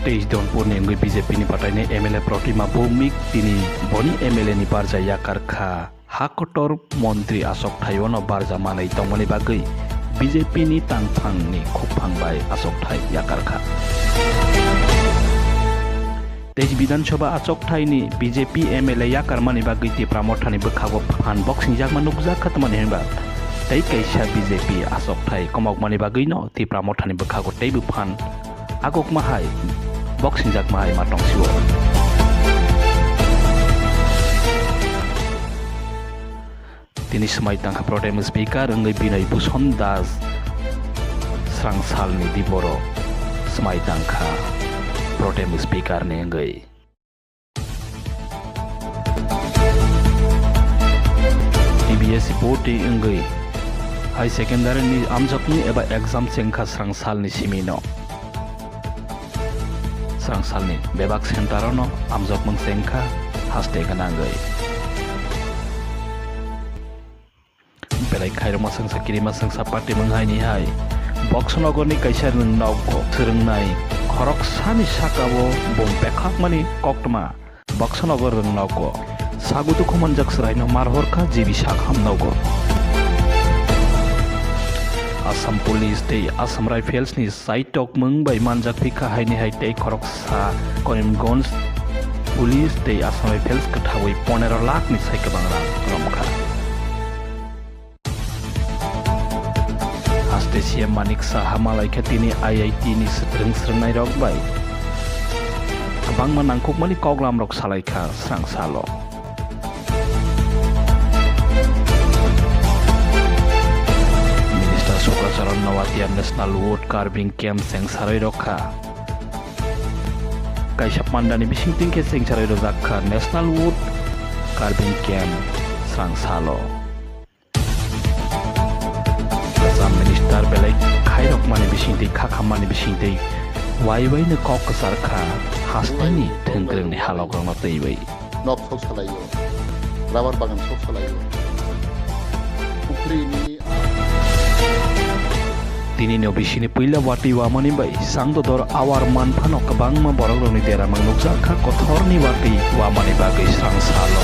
23 Donpurni ngui BJP ni patayni MLA Protima Bhumik tini boni MLA ni barja yakar kha hakotor Montri Asok Thaiono barja manai tongmani bagwi BJP ni tangphang ni khupphang bai Asok Thai yakar kha Tej Bidhan Sabha Asok Thai ni BJP MLA yakar mani bagwi Tipra mothani bwkhago phan boxing jakma nukjak khatmani henba tei kaisa BJP Asok Thai komok mani bagwi no Tipra mothani bwkhago Teibw phan agok mahai boxing jak mahai matong siwo tini semai tangka Pro-Tem Speaker ngui Binay Bhushon Das Srangsal ni Diboro semai tangka Pro-Tem Speaker ni ngui TBS Poti ngui High Secondary ni amjakni eba exam sengkha Srangsal ni simino Srangsal ni bebak sentarono amjok mung sengkha haste ganangui belai khairoma sangsa kirima sangsa party manghai ni hai boxnogo ni kaisa nogko threngnai khorok sani sakabo bom pekhak mani koktma boxnogo rungnogo sagutu khomanjak sraino marhorkha jibi sakham nogo Assam Police tei Assam Rifles ni saitok mungbai manjak phika haini hai tei khorok sa Karimganj Police tei Assam Rifles kathawi 15 lakh ni saikabang romkha Dy.CEM Manik Saha malai khatini IIT ni sreng-srengnai rok bai abangma nangkukmani koglam rok salaikha srangsalo Charan Nawatiya National Wood Carving Camp sengsarai rokha kaisa pandani bisingting ke sengsarai rokha National Wood Carving Camp srangsalo Assam Minister belai khairok mani bisingting khakhamani bisingting waiwai ne kok sarkha hastani thenggreng ni halok rong teibai nob sok salayo rubber bagan sok salayo pukri ni tini no bisini puila wati wamani bai sangdo dor awar manphano kabangma borok roni dera mang nukjak kha kothor ni wati wamani bagai srangsalo